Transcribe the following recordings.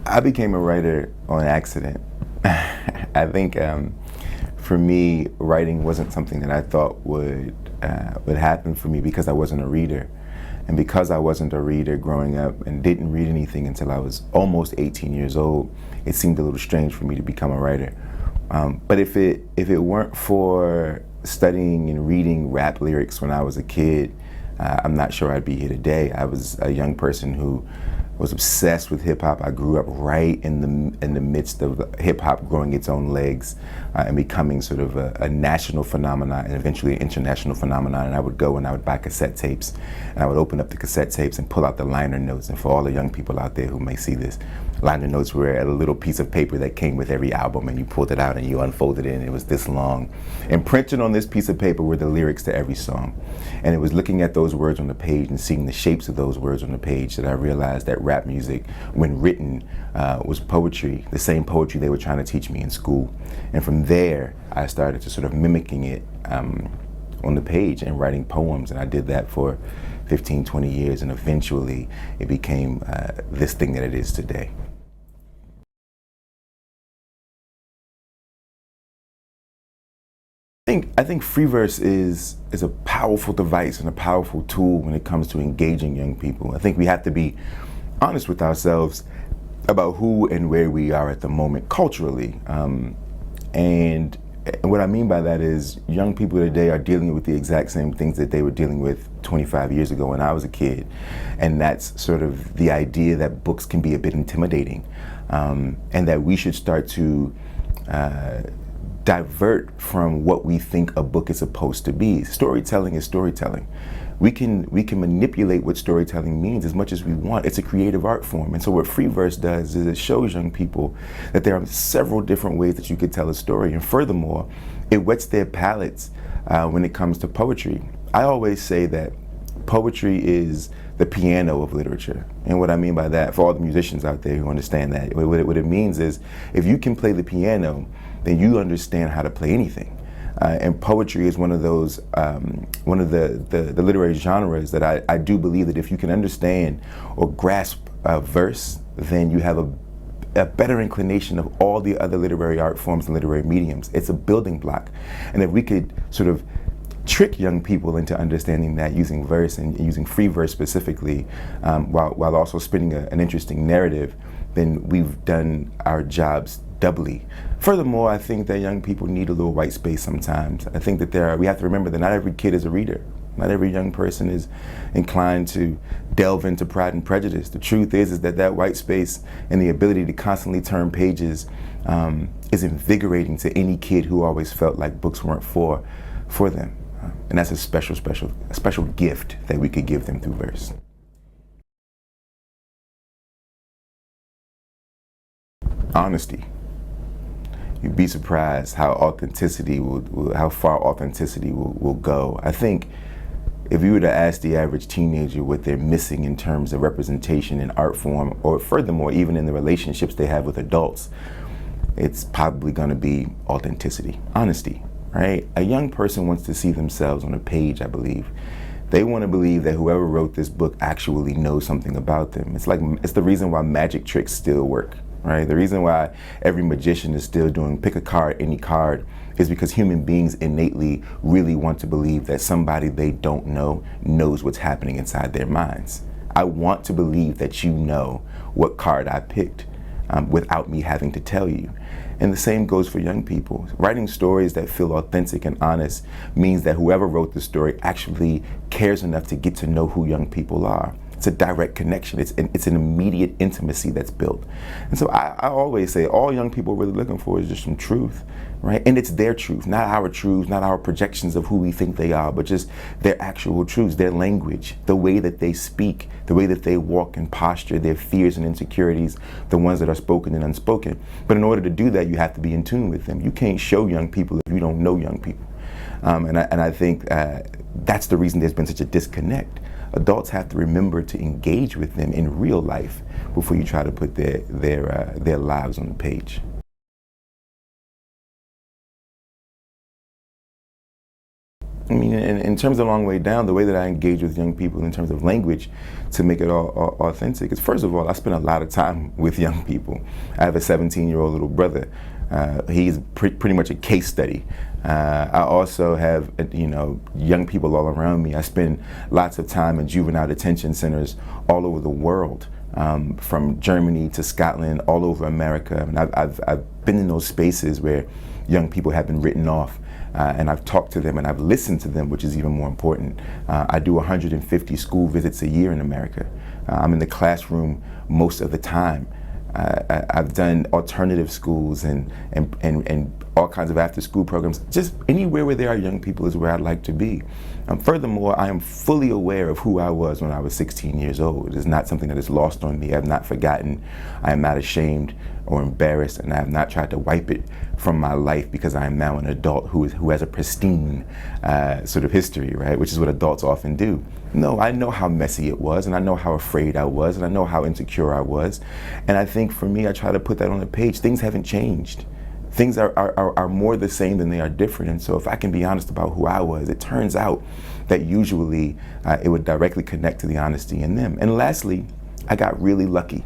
I became a writer on accident. I think for me, writing wasn't something that I thought would happen for me because I wasn't a reader. And because I wasn't a reader growing up and didn't read anything until I was almost 18 years old, it seemed a little strange for me to become a writer. But if it weren't for studying and reading rap lyrics when I was a kid, I'm not sure I'd be here today. I was a young person who was obsessed with hip hop. I grew up right in the midst of hip hop growing its own legs and becoming sort of a national phenomenon and eventually an international phenomenon. And I would go and I would buy cassette tapes, and I would open up the cassette tapes and pull out the liner notes. And for all the young people out there who may see this, liner notes were a little piece of paper that came with every album, and you pulled it out and you unfolded it, and it was this long. And printed on this piece of paper were the lyrics to every song. And it was looking at those words on the page and seeing the shapes of those words on the page that I realized that rap music, when written, was poetry, the same poetry they were trying to teach me in school. And from there, I started to sort of mimicking it on the page and writing poems. And I did that for 15, 20 years, and eventually it became this thing that it is today. I think free verse is a powerful device and a powerful tool when it comes to engaging young people. I think we have to be honest with ourselves about who and where we are at the moment culturally. And what I mean by that is young people today are dealing with the exact same things that they were dealing with 25 years ago when I was a kid. And that's sort of the idea that books can be a bit intimidating, and that we should start to divert from what we think a book is supposed to be. Storytelling is storytelling. We can manipulate what storytelling means as much as we want. It's a creative art form. And so what free verse does is it shows young people that there are several different ways that you could tell a story. And furthermore, it whets their palates when it comes to poetry. I always say that poetry is the piano of literature. And what I mean by that, for all the musicians out there who understand that, what it means is if you can play the piano, then you understand how to play anything. And poetry is one of those, one of the literary genres that I do believe that if you can understand or grasp a verse, then you have a better inclination of all the other literary art forms and literary mediums. It's a building block. And if we could sort of trick young people into understanding that using verse and using free verse specifically, while also spinning an interesting narrative, then we've done our jobs doubly. Furthermore, I think that young people need a little white space sometimes. I think that we have to remember that not every kid is a reader. Not every young person is inclined to delve into Pride and Prejudice. The truth is that white space and the ability to constantly turn pages is invigorating to any kid who always felt like books weren't for them. And that's a special gift that we could give them through verse. Honesty. You'd be surprised how how far authenticity will go. I think if you were to ask the average teenager what they're missing in terms of representation in art form, or furthermore, even in the relationships they have with adults, it's probably going to be authenticity, honesty, right? A young person wants to see themselves on a page, I believe. They want to believe that whoever wrote this book actually knows something about them. It's the reason why magic tricks still work. Right? The reason why every magician is still doing pick a card, any card, is because human beings innately really want to believe that somebody they don't know knows what's happening inside their minds. I want to believe that you know what card I picked without me having to tell you. And the same goes for young people. Writing stories that feel authentic and honest means that whoever wrote the story actually cares enough to get to know who young people are. It's a direct connection. It's an immediate intimacy that's built. And so I always say all young people are really looking for is just some truth, right? And it's their truth, not our truths, not our projections of who we think they are, but just their actual truths, their language, the way that they speak, the way that they walk and posture, their fears and insecurities, the ones that are spoken and unspoken. But in order to do that, you have to be in tune with them. You can't show young people if you don't know young people. And I think that's the reason there's been such a disconnect. Adults have to remember to engage with them in real life before you try to put their lives on the page. I mean, in terms of long way down, the way that I engage with young people in terms of language to make it all authentic is, first of all, I spend a lot of time with young people. I have a 17-year-old little brother. He's pretty much a case study. I also have, young people all around me. I spend lots of time in juvenile detention centers all over the world, from Germany to Scotland, all over America. And I've been in those spaces where young people have been written off. And I've talked to them and I've listened to them, which is even more important. I do 150 school visits a year in America. I'm in the classroom most of the time. I've done alternative schools and all kinds of after-school programs. Just anywhere where there are young people is where I'd like to be. Furthermore, I am fully aware of who I was when I was 16 years old. It is not something that is lost on me. I have not forgotten. I am not ashamed or embarrassed, and I have not tried to wipe it from my life because I am now an adult who has a pristine sort of history, right? Which is what adults often do. No, I know how messy it was, and I know how afraid I was, and I know how insecure I was. And I think for me, I try to put that on the page. Things haven't changed. Things are more the same than they are different. And so if I can be honest about who I was, it turns out that usually it would directly connect to the honesty in them. And lastly, I got really lucky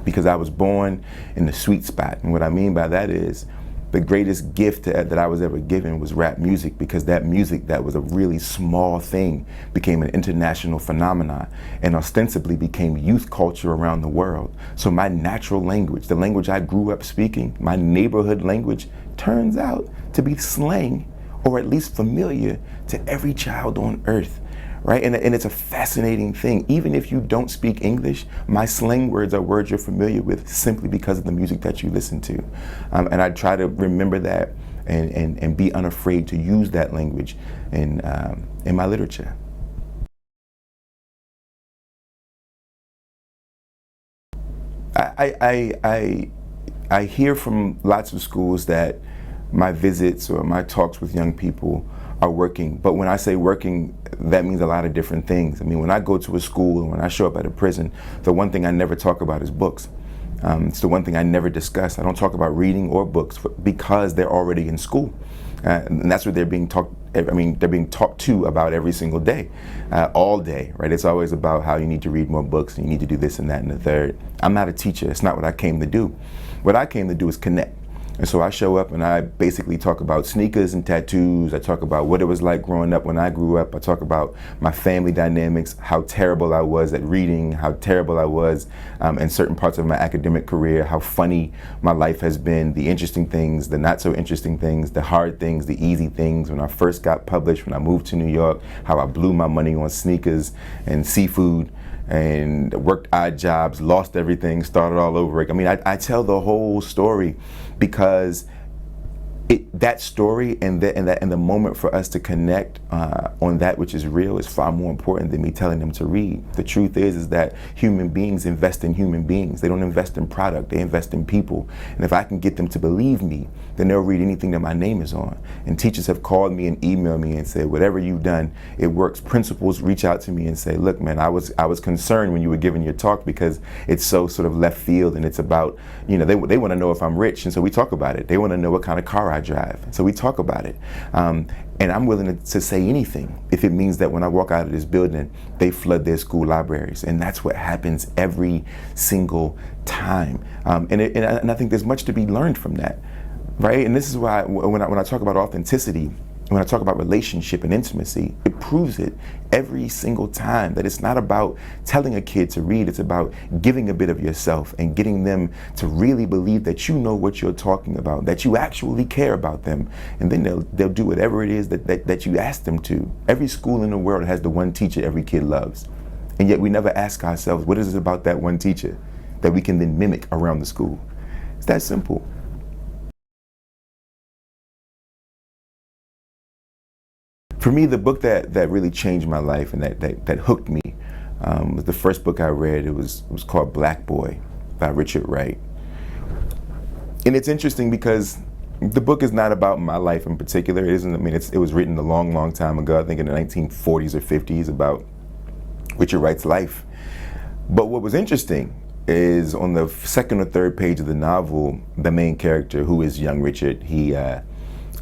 because I was born in the sweet spot. And what I mean by that is the greatest gift that I was ever given was rap music, because that music that was a really small thing became an international phenomenon and ostensibly became youth culture around the world. So my natural language, the language I grew up speaking, my neighborhood language, turns out to be slang, or at least familiar to every child on earth. Right? And it's a fascinating thing. Even if you don't speak English, my slang words are words you're familiar with simply because of the music that you listen to. And I try to remember that and be unafraid to use that language in my literature. I hear from lots of schools that my visits or my talks with young people are working. But when I say working, that means a lot of different things. I mean, when I go to a school and when I show up at a prison, the one thing I never talk about is books. It's the one thing I never discuss. I don't talk about reading or books because they're already in school. And that's what they're being taught. I mean, they're being talked to about every single day, all day, right? It's always about how you need to read more books and you need to do this and that and the third. I'm not a teacher. It's not what I came to do. What I came to do is connect. And so I show up and I basically talk about sneakers and tattoos. I talk about what it was like growing up when I grew up. I talk about my family dynamics, how terrible I was at reading, how terrible I was in certain parts of my academic career, how funny my life has been, the interesting things, the not so interesting things, the hard things, the easy things. When I first got published, when I moved to New York, how I blew my money on sneakers and seafood and worked odd jobs, lost everything, started all over. I mean, I tell the whole story because that story and the moment for us to connect on that which is real is far more important than me telling them to read. The truth is that human beings invest in human beings. They don't invest in product, they invest in people. And if I can get them to believe me, then they'll read anything that my name is on. And teachers have called me and emailed me and said, whatever you've done, it works. Principals reach out to me and say, look, man, I was concerned when you were giving your talk because it's so sort of left field and it's about, they want to know if I'm rich. And so we talk about it. They want to know what kind of car I drive. So we talk about it. And I'm willing to say anything if it means that when I walk out of this building, they flood their school libraries. And that's what happens every single time. And I think there's much to be learned from that, right? And this is why when I talk about authenticity, when I talk about relationship and intimacy, it proves it every single time that it's not about telling a kid to read, it's about giving a bit of yourself and getting them to really believe that you know what you're talking about, that you actually care about them, and then they'll do whatever it is that you ask them to. Every school in the world has the one teacher every kid loves, and yet we never ask ourselves, what is it about that one teacher that we can then mimic around the school? It's that simple. For me, the book that really changed my life and that hooked me was the first book I read. It was called Black Boy by Richard Wright. And it's interesting because the book is not about my life in particular. It isn't. I mean, it was written a long, long time ago, I think in the 1940s or 50s, about Richard Wright's life. But what was interesting is on the second or third page of the novel, the main character, who is young Richard, he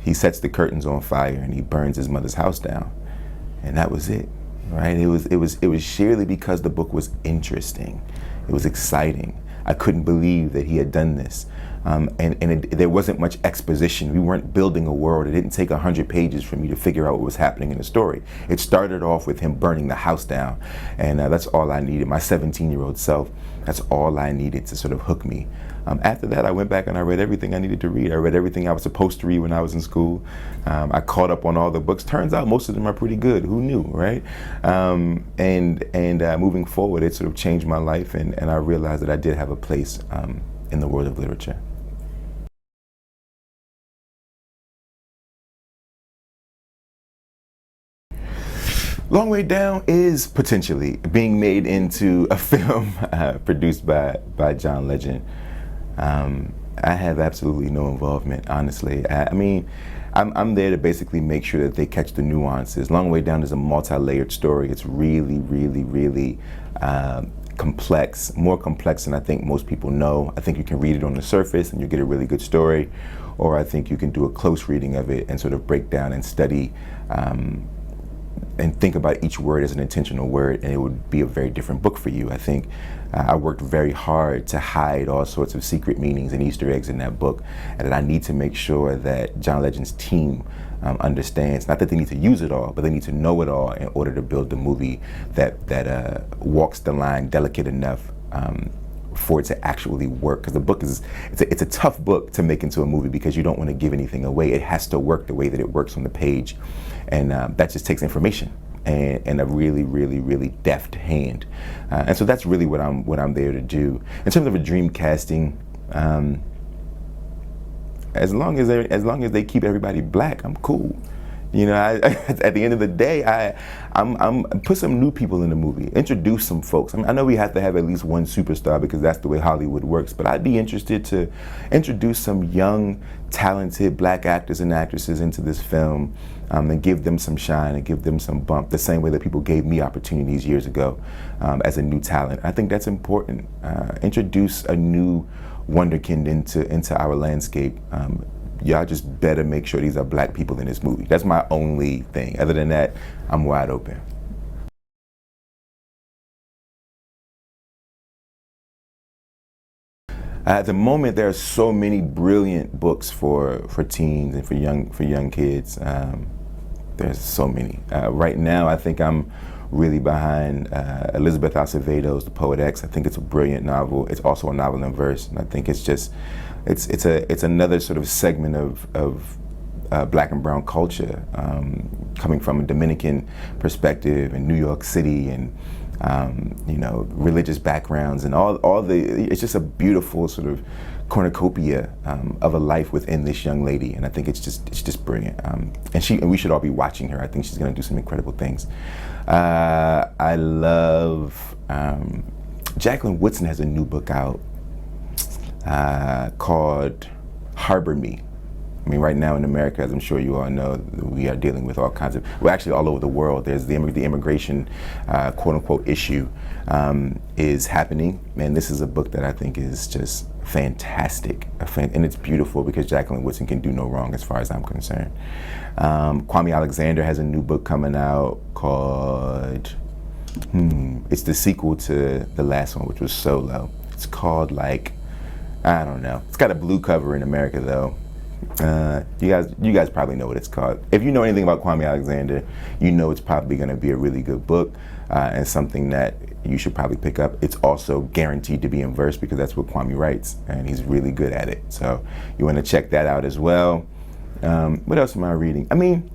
he sets the curtains on fire and he burns his mother's house down, and that was it, right? It was sheerly because the book was interesting, it was exciting. I couldn't believe that he had done this, there wasn't much exposition. We weren't building a world. It didn't take 100 pages for me to figure out what was happening in the story. It started off with him burning the house down, and that's all I needed. My 17-year-old self, that's all I needed to sort of hook me. After that, I went back and I read everything I needed to read. I read everything I was supposed to read when I was in school. I caught up on all the books. Turns out most of them are pretty good. Who knew, right? Moving forward, it sort of changed my life, and I realized that I did have a place in the world of literature. Long Way Down is potentially being made into a film produced by John Legend. I have absolutely no involvement, honestly. I mean, I'm there to basically make sure that they catch the nuances. Long Way Down is a multi-layered story. It's really, really, really complex, more complex than I think most people know. I think you can read it on the surface and you get a really good story, or I think you can do a close reading of it and sort of break down and study and think about each word as an intentional word, and it would be a very different book for you. I think I worked very hard to hide all sorts of secret meanings and Easter eggs in that book, and that I need to make sure that John Legend's team understands, not that they need to use it all, but they need to know it all in order to build the movie that walks the line delicate enough for it to actually work. Because the book it's a tough book to make into a movie because you don't want to give anything away. It has to work the way that it works on the page, and that just takes information and a really, really, really deft hand. And so that's really what I'm there to do. In terms of a dream casting, as long as they keep everybody black, I'm cool. You know, at the end of the day, I'm put some new people in the movie, introduce some folks. I know we have to have at least one superstar because that's the way Hollywood works, but I'd be interested to introduce some young, talented black actors and actresses into this film and give them some shine and give them some bump, the same way that people gave me opportunities years ago as a new talent. I think that's important. Introduce a new wonderkind into our landscape. Y'all just better make sure these are black people in this movie. That's my only thing. Other than that, I'm wide open. At the moment, there are so many brilliant books for teens and for young kids. There's so many. Right now, I think I'm really behind Elizabeth Acevedo's The Poet X. I think it's a brilliant novel. It's also a novel in verse, and I think it's just it's another sort of segment of black and brown culture, coming from a Dominican perspective in New York City, and you know, religious backgrounds and all it's just a beautiful sort of cornucopia of a life within this young lady, and I think it's just brilliant. And we should all be watching her. I think she's going to do some incredible things. I love Jacqueline Woodson has a new book out called Harbor Me. I mean, right now in America, as I'm sure you all know, we are dealing with all kinds of, well, actually all over the world, there's the immigration quote-unquote issue is happening, and this is a book that I think is just fantastic, and it's beautiful because Jacqueline Woodson can do no wrong as far as I'm concerned. Kwame Alexander has a new book coming out called, it's the sequel to the last one, which was Solo. It's called, like, I don't know. It's got a blue cover in America though. You guys probably know what it's called. If you know anything about Kwame Alexander, you know it's probably going to be a really good book and something that you should probably pick up. It's also guaranteed to be in verse because that's what Kwame writes, and he's really good at it. So you want to check that out as well. What else am I reading? I mean,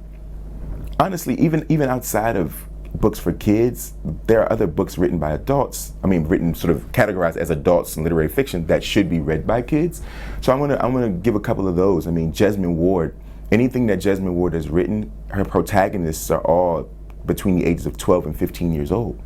honestly, even outside of books for kids, there are other books written by adults. I mean, written sort of categorized as adults in literary fiction that should be read by kids. So I'm gonna give a couple of those. I mean, Jesmyn Ward. Anything that Jesmyn Ward has written, her protagonists are all between the ages of 12 and 15 years old.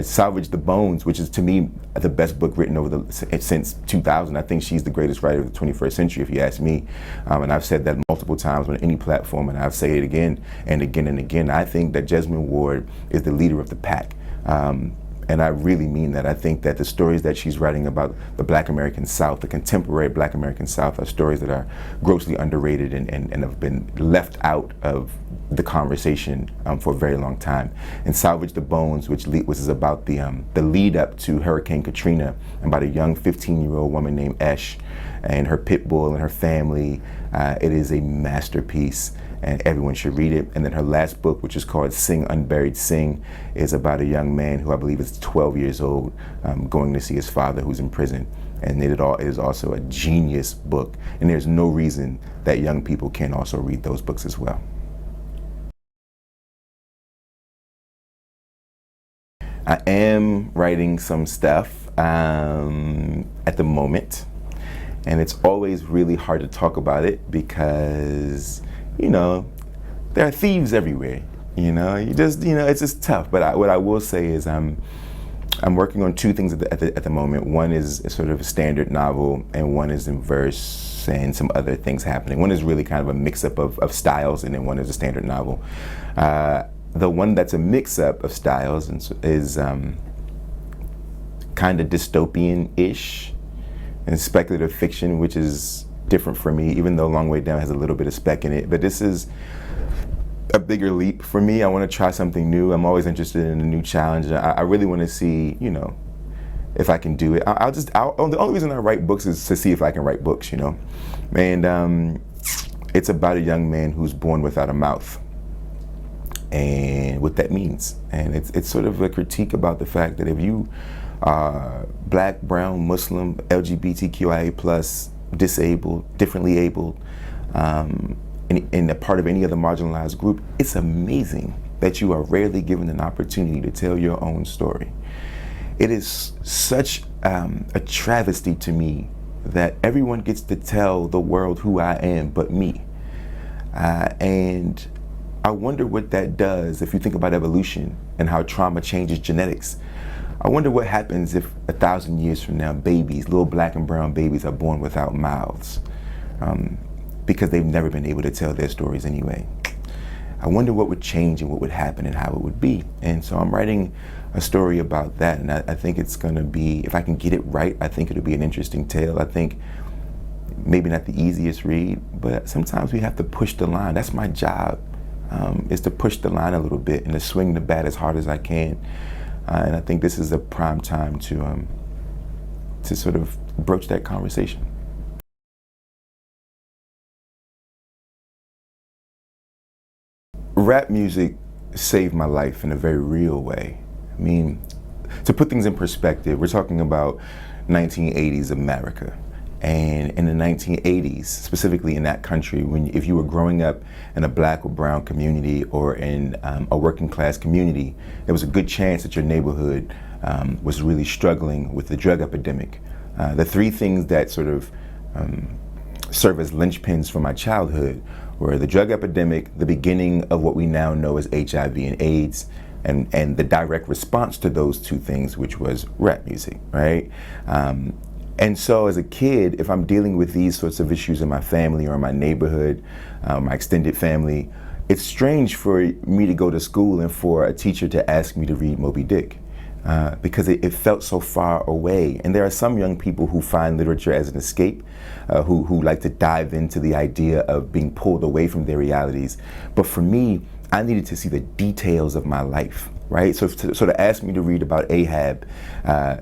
Salvage the Bones, which is to me the best book written since 2000. I think she's the greatest writer of the 21st century, if you ask me. And I've said that multiple times on any platform, and I'll say it again and again and again. I think that Jesmyn Ward is the leader of the pack. And I really mean that. I think that the stories that she's writing about the Black American South, the contemporary Black American South, are stories that are grossly underrated and have been left out of the conversation for a very long time. And Salvage the Bones, which is about the lead up to Hurricane Katrina, about a young 15-year-old woman named Esh and her pit bull and her family. It is a masterpiece, and everyone should read it. And then her last book, which is called Sing Unburied Sing, is about a young man who I believe is 12 years old, going to see his father who's in prison. And it is also a genius book, and there's no reason that young people can't also read those books as well. I am writing some stuff at the moment, and it's always really hard to talk about it because, you know, there are thieves everywhere. You know, it's just tough. But what I will say is I'm working on two things at the moment. One is sort of a standard novel, and one is in verse and some other things happening. One is really kind of a mix-up of styles, and then one is a standard novel. The one that's a mix-up of styles is kind of dystopian-ish and speculative fiction, which is different for me, even though Long Way Down has a little bit of spec in it. But this is a bigger leap for me. I want to try something new. I'm always interested in a new challenge. I really want to see, you know, if I can do it. The only reason I write books is to see if I can write books, you know. And it's about a young man who's born without a mouth, and what that means. And it's sort of a critique about the fact that if you are Black, brown, Muslim, LGBTQIA+, disabled, differently abled, in a part of any other marginalized group, it's amazing that you are rarely given an opportunity to tell your own story. It is such a travesty to me that everyone gets to tell the world who I am but me. And I wonder what that does if you think about evolution and how trauma changes genetics. I wonder what happens if 1,000 years from now, babies, little Black and brown babies, are born without mouths because they've never been able to tell their stories anyway. I wonder what would change and what would happen and how it would be. And so I'm writing a story about that, and I think it's gonna be, if I can get it right, I think it'll be an interesting tale. I think maybe not the easiest read, but sometimes we have to push the line. That's my job, is to push the line a little bit and to swing the bat as hard as I can. And I think this is a prime time to sort of broach that conversation. Rap music saved my life in a very real way. I mean, to put things in perspective, we're talking about 1980s America. And in the 1980s, specifically in that country, if you were growing up in a Black or brown community or in a working class community, there was a good chance that your neighborhood was really struggling with the drug epidemic. The three things that sort of serve as linchpins for my childhood were the drug epidemic, the beginning of what we now know as HIV and AIDS, and the direct response to those two things, which was rap music, right? And so as a kid, if I'm dealing with these sorts of issues in my family or in my neighborhood, my extended family, it's strange for me to go to school and for a teacher to ask me to read Moby Dick. Because it felt so far away. And there are some young people who find literature as an escape, who like to dive into the idea of being pulled away from their realities. But for me, I needed to see the details of my life, right? So to ask me to read about Ahab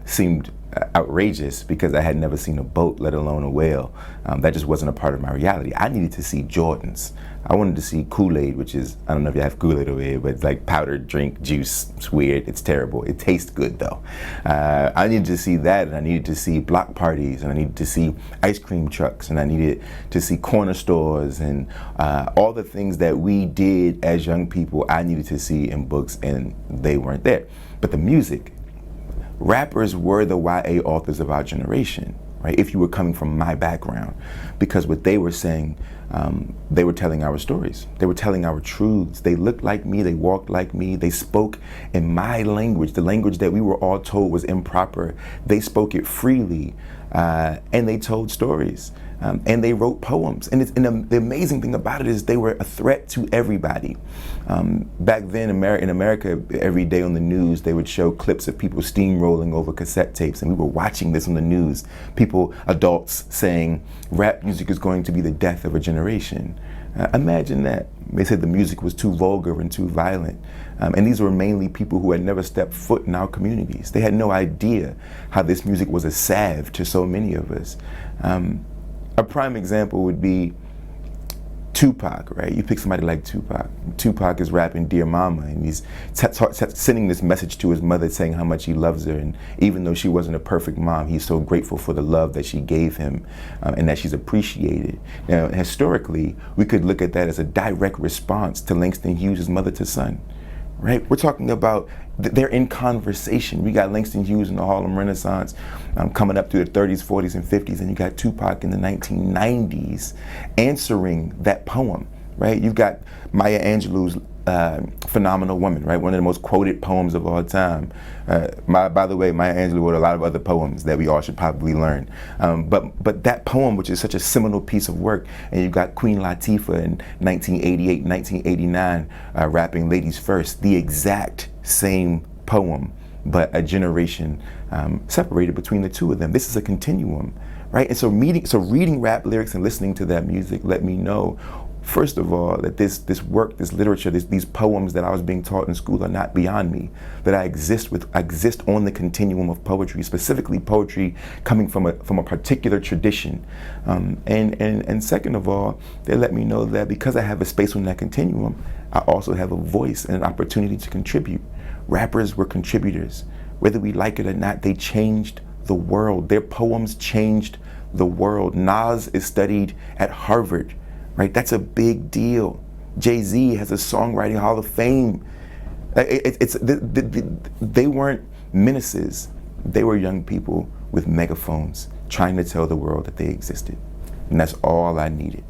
seemed outrageous because I had never seen a boat, let alone a whale. That just wasn't a part of my reality. I needed to see Jordans. I wanted to see Kool-Aid, which is, I don't know if you have Kool-Aid over here, but it's like powdered drink juice. It's weird, it's terrible. It tastes good though. I needed to see that, and I needed to see block parties, and I needed to see ice cream trucks, and I needed to see corner stores, and all the things that we did as young people, I needed to see in books, and they weren't there. But the music, rappers were the YA authors of our generation, right? If you were coming from my background, because what they were saying They were telling our stories. They were telling our truths. They looked like me. They walked like me. They spoke in my language, the language that we were all told was improper. They spoke it freely, and they told stories. And they wrote poems. And the amazing thing about it is they were a threat to everybody. Back then in America, every day on the news, they would show clips of people steamrolling over cassette tapes. And we were watching this on the news. People, adults, saying rap music is going to be the death of a generation. Imagine that. They said the music was too vulgar and too violent. And these were mainly people who had never stepped foot in our communities. They had no idea how this music was a salve to so many of us. A prime example would be Tupac, right? You pick somebody like Tupac. Tupac is rapping Dear Mama, and he's sending this message to his mother saying how much he loves her, and even though she wasn't a perfect mom, he's so grateful for the love that she gave him and that she's appreciated. Now, historically, we could look at that as a direct response to Langston Hughes' mother to son, right? We're talking about they're in conversation. We got Langston Hughes in the Harlem Renaissance coming up through the 30s, 40s, and 50s, and you got Tupac in the 1990s answering that poem, right? You've got Maya Angelou's Phenomenal Woman, right? One of the most quoted poems of all time. By the way, Maya Angelou wrote a lot of other poems that we all should probably learn. But that poem, which is such a seminal piece of work, and you've got Queen Latifah in 1988, 1989, rapping Ladies First, the exact same poem, but a generation separated between the two of them. This is a continuum, right? And so reading rap lyrics and listening to that music let me know, first of all, that this work, this literature, these poems that I was being taught in school are not beyond me, that I exist on the continuum of poetry, specifically poetry coming from a particular tradition. And second of all, they let me know that because I have a space on that continuum, I also have a voice and an opportunity to contribute. Rappers were contributors. Whether we like it or not, they changed the world. Their poems changed the world. Nas is studied at Harvard, right? That's a big deal. Jay-Z has a songwriting hall of fame. They weren't menaces. They were young people with megaphones trying to tell the world that they existed. And that's all I needed.